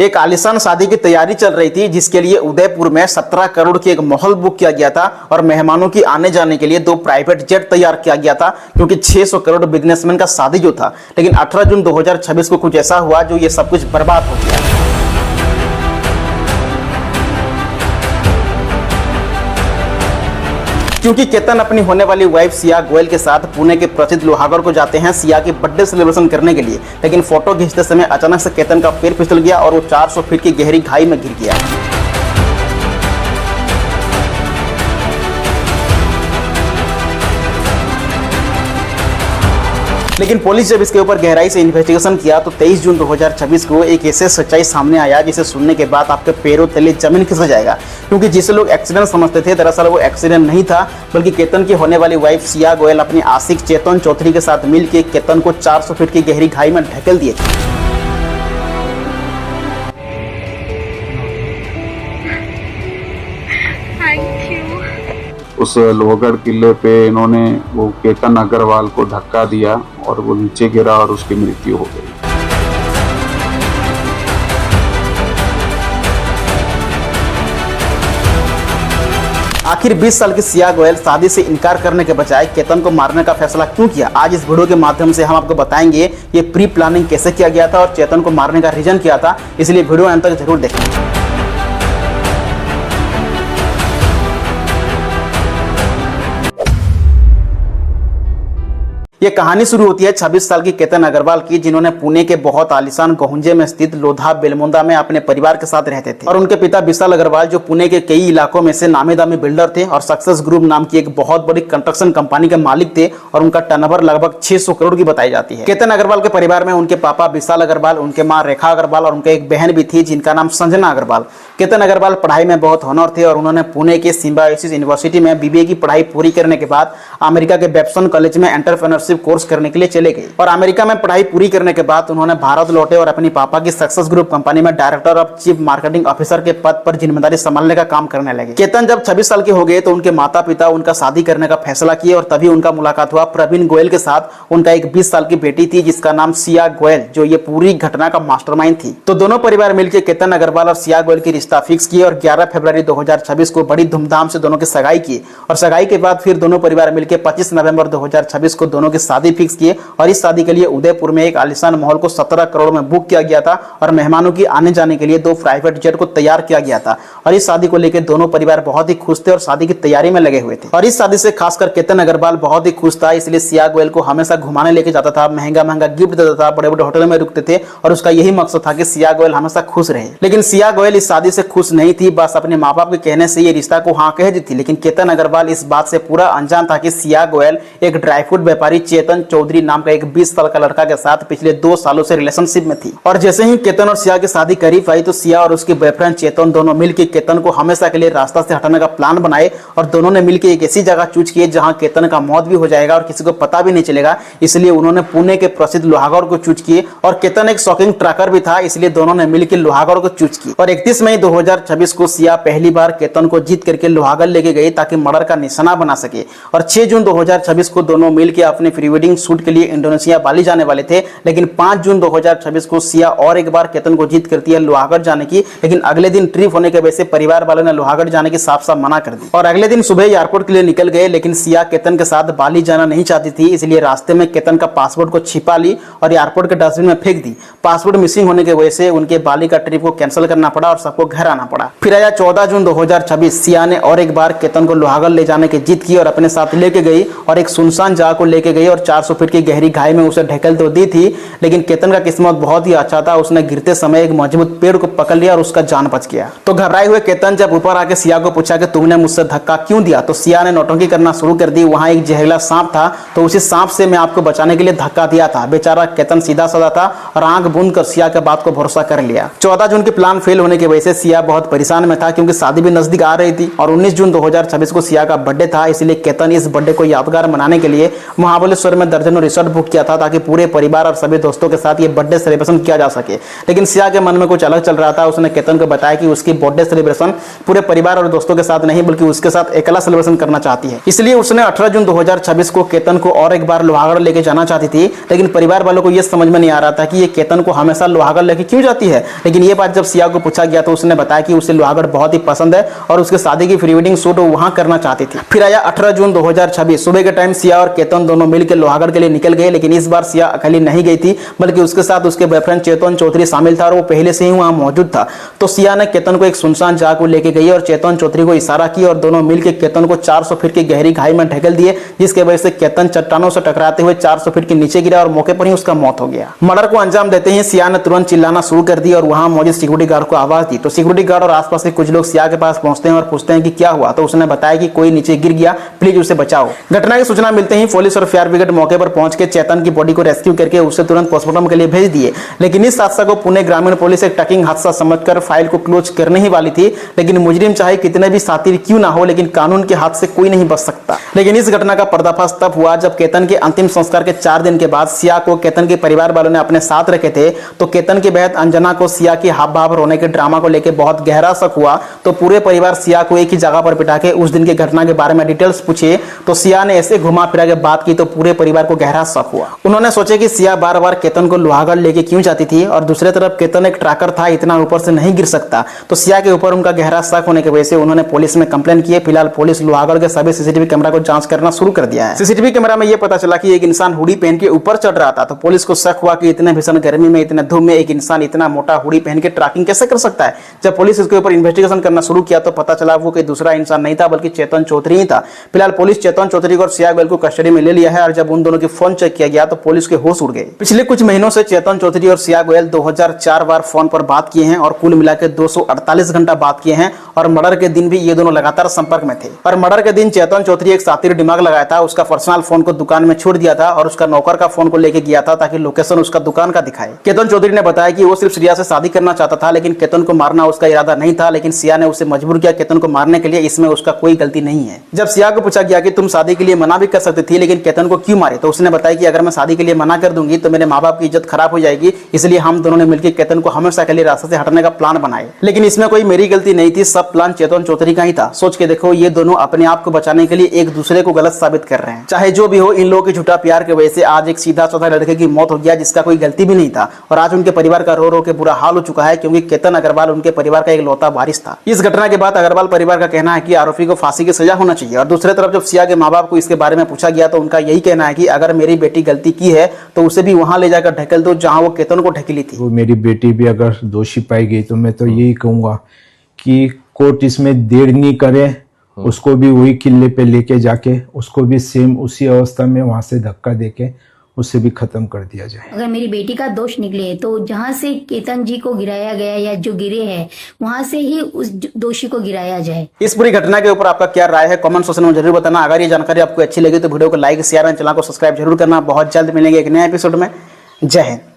एक आलीशान शादी की तैयारी चल रही थी, जिसके लिए उदयपुर में 17 करोड़ की एक महल बुक किया गया था और मेहमानों की आने जाने के लिए 2 प्राइवेट जेट तैयार किया गया था, क्योंकि 600 करोड़ बिजनेसमैन का शादी जो था। लेकिन 18 जून 2026 को कुछ ऐसा हुआ जो ये सब कुछ बर्बाद हो गया। क्योंकि केतन अपनी होने वाली वाइफ सिया गोयल के साथ पुणे के प्रसिद्ध लोहागढ़ को जाते हैं सिया की बर्थडे सेलिब्रेशन करने के लिए। लेकिन फोटो खींचते समय अचानक से केतन का पैर फिसल गया और वो 400 फीट की गहरी खाई में गिर गया। लेकिन पुलिस जब इसके ऊपर गहराई से इन्वेस्टिगेशन किया तो 23 जून 2026 को एक ऐसे सच्चाई सामने आया जिसे सुनने के बाद आपके पैरों तले जमीन खिसक जाएगा। क्योंकि जिसे लोग एक्सीडेंट समझते थे, दरअसल वो एक्सीडेंट नहीं था, बल्कि केतन की होने वाली वाइफ सिया गोयल अपने आशिक चेतन चौधरी के साथ मिलकर केतन को 400 फीट की गहरी खाई में ढकेल दिए थे। उस लोहगढ़ किले पे इन्होंने वो केतन अग्रवाल को धक्का दिया और वो नीचे गिरा और उसकी मृत्यु हो गई। आखिर 20 साल की सिया गोयल शादी से इनकार करने के बजाय केतन को मारने का फैसला क्यों किया? आज इस वीडियो के माध्यम से हम आपको बताएंगे ये प्री प्लानिंग कैसे किया गया था और चेतन को मारने का रीजन क्या था, इसलिए वीडियो अंत तक जरूर देखें। ये कहानी शुरू होती है 26 साल की केतन अग्रवाल की, जिन्होंने पुणे के बहुत आलीशान गहुंजे में स्थित लोधा बेलमुंदा में अपने परिवार के साथ रहते थे। और उनके पिता विशाल अग्रवाल जो पुणे के कई इलाकों में से नामी दामी बिल्डर थे और सक्सेस ग्रुप नाम की एक बहुत बड़ी कंस्ट्रक्शन कंपनी के मालिक थे और उनका टर्नओवर लगभग 600 करोड़ की बताई जाती है। केतन अग्रवाल के परिवार में उनके पापा विशाल अग्रवाल, उनके माँ रेखा अग्रवाल और उनके एक बहन भी थी जिनका नाम संजना अग्रवाल। केतन अग्रवाल पढ़ाई में बहुत होनर थे और उन्होंने पुणे के सिम्बायोसिस यूनिवर्सिटी में बीबीए की पढ़ाई पूरी करने के बाद अमेरिका के बेप्सन कॉलेज में एंटरप्रेन्योरशिप कोर्स करने के लिए चले गए। और अमेरिका में पढ़ाई पूरी करने के बाद उन्होंने भारत लौटे और अपनी पापा की सक्सेस ग्रुप कंपनी में director of chief marketing officer के पद पर जिम्मेदारी संभालने का काम करने लगे। केतन जब 26 साल के हो गए तो उनके माता पिता उनका शादी करने का फैसला किए और तभी उनका मुलाकात हुआ प्रवीण गोयल के साथ। उनका एक 20 साल की बेटी थी जिसका नाम सिया गोयल, जो ये पूरी घटना का मास्टरमाइंड थी। तो दोनों परिवार मिलकर केतन अग्रवाल और सिया गोयल की रिश्ता फिक्स किए और 11 फरवरी 2026 को बड़ी धूमधाम से दोनों की सगाई की। और सगाई के बाद फिर दोनों परिवार मिलकर 25 नवंबर 2026 को दोनों की शादी फिक्स किए। और इस शादी के लिए उदयपुर में एक आलीशान महल को 17 करोड़ में बुक किया गया था और मेहमानों की आने जाने के लिए 2 प्राइवेट जेट को तैयार किया गया था। और इस शादी को लेकर दोनों परिवार बहुत ही खुश थे और शादी की तैयारी में लगे हुए थे। और इस शादी से खासकर केतन अग्रवाल बहुत ही खुश था, इसलिए सिया गोयल को हमेशा घुमाने लेके जाता था, महंगा महंगा गिफ्ट देता था, बड़े बड़े होटल में रुकते थे और उसका यही मकसद था कि सिया गोयल हमेशा खुश रहे। लेकिन सिया गोयल इस शादी से खुश नहीं थी, बस अपने माँ बाप के कहने से ये रिश्ता को हाँ कह दी थी। लेकिन केतन अग्रवाल इस बात से पूरा अनजान था कि सिया गोयल एक ड्राई फ्रूट व्यापारी चेतन चौधरी नाम का एक 20 साल का लड़का के साथ पिछले 2 सालों से रिलेशनशिप में थी। और जैसे ही केतन और सिया की शादी करीब आई तो सिया और उसके बॉयफ्रेंड चेतन दोनों मिलकर केतन को हमेशा के लिए रास्ता से हटाने का प्लान बनाए और दोनों ने मिलकर एक ऐसी जगह चूज की जहां केतन का मौत भी हो जाएगा और किसी को पता भी नहीं चलेगा। इसलिए उन्होंने पुणे के प्रसिद्ध लोहागढ़ को चूज किए और केतन एक शॉकिंग ट्रैकर भी था, इसलिए दोनों ने मिलकर लोहागढ़ को चूज की। और 31 मई 2026 को सिया पहली बार केतन को जीत करके लोहागढ़ लेके गई ताकि मर्डर का निशाना बना सके। और 6 जून 2026 को दोनों मिलकर अपने प्री वेडिंग शूट के लिए इंडोनेशिया बाली जाने वाले थे। लेकिन 5 जून 2026 को सिया और एक बार केतन को जीत करती है लोहागढ़ जाने की। लेकिन अगले दिन ट्रिप होने के वजह से परिवार वालों ने लोहागढ़ जाने की साफ साफ मना कर दी और अगले दिन सुबह एयरपोर्ट के लिए निकल गए। लेकिन सिया केतन के साथ बाली जाना नहीं चाहती थी, इसलिए रास्ते में केतन का पासपोर्ट को छिपा ली और एयरपोर्ट के डस्टबिन में फेंक दी। पासपोर्ट मिसिंग होने की वजह से उनके बाली का ट्रिप को कैंसिल करना पड़ा और सबको घर आना पड़ा। फिर आया 14 जून 2026, सिया ने और एक बार केतन को लोहागढ़ ले जाने की जिद की और अपने साथ लेके गई और एक सुनसान जगह को लेके गई और 400 फीट की गहरी खाई में उसे ढकेल तो दी थी। लेकिन केतन का किस्मत बहुत ही अच्छा था, उसने गिरते समय एक मजबूत पेड़ को पकड़ लिया और उसका जान बच गया। तो घबराए हुए केतन जब ऊपर आके सिया को पूछा कि तुमने मुझसे धक्का क्यों दिया, तो सिया ने नौटंकी करना शुरू कर दी। वहां एक जहरीला सांप था, तो उसी सांप से मैं आपको बचाने के लिए धक्का दिया था। बेचारा केतन सीधा साधा था और आंख बूंद कर सिया के बात को भरोसा कर लिया। 14 जून की प्लान फेल होने की वजह से सिया बहुत परेशान में था, क्योंकि शादी भी नजदीक आ रही थी। और 19 जून 2026 को सिया का बर्थडे था, इसलिए केतन इस बर्थडे को यादगार मनाने के लिए महाबली कमलेश्वर में दर्जनों रिसोर्ट बुक किया था ताकि पूरे परिवार और सभी दोस्तों के साथ ये बर्थडे सेलिब्रेशन किया जा सके। लेकिन सिया के मन में कुछ अलग चल रहा था। उसने केतन को बताया कि उसकी बर्थडे सेलिब्रेशन पूरे परिवार और दोस्तों के साथ नहीं बल्कि उसके साथ अकेला सेलिब्रेशन करना चाहती है। इसलिए उसने 18 जून 2026 को केतन को और एक बार लोहागढ़ लेके जाना चाहती थी। लेकिन परिवार वालों को यह समझ में नहीं आ रहा था कि ये केतन को हमेशा लोहागढ़ लेके क्यों जाती है। लेकिन ये बात जब सिया को पूछा गया तो उसने बताया कि उसे लोहागढ़ बहुत ही पसंद है और उसके शादी की प्री वेडिंग शूट वहां करना चाहती थी। फिर आया 18 जून 2026 सुबह के टाइम सिया और केतन दोनों मिलकर लोहागढ़ के लिए निकल गए। लेकिन इस बार सिया अकेली नहीं गई थी बल्कि उसके साथ उसके बॉयफ्रेंड चेतन चौधरी शामिल था और वो पहले से ही वहां मौजूद था। तो सिया ने केतन को एक सुनसान जगह को लेके गई और चेतन चौधरी को इशारा की और दोनों मिलकर केतन को 400 फीट की गहरी खाई में ढकेल दिए, जिसके वजह से केतन चट्टानों से टकराते हुए 400 फीट के नीचे गिरा और मौके पर ही उसका मौत हो गया। मर्डर को अंजाम देते ही सिया ने तुरंत चिल्लाना शुरू कर दी और वहां मौजूद सिक्योरिटी गार्ड को आवाज दी। तो सिक्योरिटी गार्ड और आसपास के कुछ लोग सिया के पास पहुंचते हैं और पूछते हैं कि क्या हुआ। तो उसने बताया कि कोई नीचे गिर गया, प्लीज उसे बचाओ। घटना की सूचना मिलते ही पुलिस और फायर ब्रिगेड मौके पर पहुंच के चेतन की बॉडी को रेस्क्यू करके उसे तुरंत पोस्टमार्टम के लिए भेज दिए। लेकिन इस हादसा को पुणे ग्रामीण पुलिस एक टकिंग हादसा समझकर फाइल को क्लोज करने ही वाली थी। लेकिन मुजरिम चाहे कितने भी शातिर क्यों ना हो, लेकिन कानून के हाथ से कोई नहीं बच सकता। लेकिन इस घटना का पर्दाफाश तब हुआ जब केतन के अंतिम संस्कार के 4 दिन के बाद सिया को केतन के परिवार वालों ने अपने साथ रखे थे। तो केतन के बहन अंजना को सिया की हाव भाव रोने के ड्रामा को लेकर बहुत गहरा शक हुआ। तो पूरे परिवार सिया को एक ही जगह पर बिठा के उस दिन की घटना के बारे में डिटेल्स पूछे। तो सिया ने ऐसे घुमा फिरा के बात की तो पूरे परिवार को गहरा शक हुआ। उन्होंने सोचे कि सिया बार बार केतन को लोहागढ़ लेके क्यों जाती थी और दूसरी तरफ केतन एक ट्रैकर था, इतना ऊपर से नहीं गिर सकता। तो सिया के ऊपर उनका गहरा शक होने की वजह से उन्होंने पुलिस में कंप्लेन की। फिलहाल पुलिस लोहागढ़ के सभी सीसीटीवी कैमरा को जांच करना शुरू कर दिया है। सीसीटीवी कैमरा में यह पता चला कि एक इंसान हुडी पहन के ऊपर चढ़ रहा था। तो पुलिस को शक हुआ कि इतने भीषण गर्मी में, इतने धूप में एक इंसान इतना मोटा हुडी पहन के ट्रैकिंग कैसे कर सकता है। जब पुलिस इसके ऊपर इन्वेस्टिगेशन करना शुरू किया तो पता चला वो कोई दूसरा इंसान नहीं था बल्कि चेतन चौधरी ही था। फिलहाल पुलिस चेतन चौधरी को और सिया गोयल को कस्टडी में ले लिया है और जब उन दोनों की फोन चेक किया गया तो पुलिस के होश उड़ गए। पिछले कुछ महीनों से चेतन चौधरी और सिया गोयल 2004 बार फोन पर बात किए हैं और कुल मिलाकर 248 घंटा बात किए हैं और मर्डर के दिन भी ये दोनों लगातार संपर्क में थे। और मर्डर के दिन चेतन चौधरी एक सातिर दिमाग लगाया था, उसका पर्सनल फोन को दुकान में छोड़ दिया था और उसका नौकर का फोन को लेके गया था ताकि लोकेशन उसका दुकान का दिखाए। केतन चौधरी ने बताया कि वो सिर्फ सिया से शादी करना चाहता था, लेकिन केतन को मारना उसका इरादा नहीं था। लेकिन सिया ने उसे मजबूर किया केतन को मारने के लिए, इसमें उसका कोई गलती नहीं है। जब सिया को पूछा गया कि तुम शादी के लिए मना भी कर सकती थी लेकिन केतन को क्यों मारे, तो उसने बताया कि अगर मैं शादी के लिए मना कर दूंगी तो मेरे माँ बाप की इज्जत खराब हो जाएगी, इसलिए हम दोनों ने मिलकर केतन को हमेशा के लिए रास्ते से हटने का प्लान बनाए। लेकिन इसमें कोई मेरी गलती नहीं थी, सब प्लान चेतन चौधरी का ही था। सोच के देखो, ये दोनों अपने आप को बचाने के लिए एक दूसरे को गलत साबित कर रहे हैं। चाहे जो भी हो, इन लोगों के झूठा प्यार की वजह से आज एक सीधा साधा लड़के की मौत हो गया जिसका कोई गलती भी नहीं था और आज उनके परिवार का रो रो के बुरा हाल हो चुका है क्योंकि केतन अग्रवाल उनके परिवार का एक लौता वारिस था। इस घटना के बाद अग्रवाल परिवार का कहना है कि आरोपी को फांसी की सजा होना चाहिए। और दूसरी तरफ जब सिया के माँ बाप को इसके बारे में पूछा गया तो उनका यही कहना है कि अगर मेरी बेटी गलती की है तो उसे भी वहां ले जाकर ढकेल दो जहां वो केतन को ढकेली थी। वो मेरी बेटी भी अगर दोषी पाई गई तो मैं तो यही कहूंगा कि कोर्ट इसमें देर नहीं करे, उसको भी वही किले पे लेके जाके उसको भी सेम उसी अवस्था में वहां से धक्का देके उसे भी खत्म कर दिया जाए। अगर मेरी बेटी का दोष निकले तो जहां से केतन जी को गिराया गया या जो गिरे हैं वहां से ही उस दोषी को गिराया जाए। इस पूरी घटना के ऊपर आपका क्या राय है कमेंट सेक्शन में जरूर बताना। अगर ये जानकारी आपको अच्छी लगी तो वीडियो को लाइक शेयर और चैनल को सब्सक्राइब जरूर करना। बहुत जल्द मिलेंगे एक नए एपिसोड में। जय हिंद।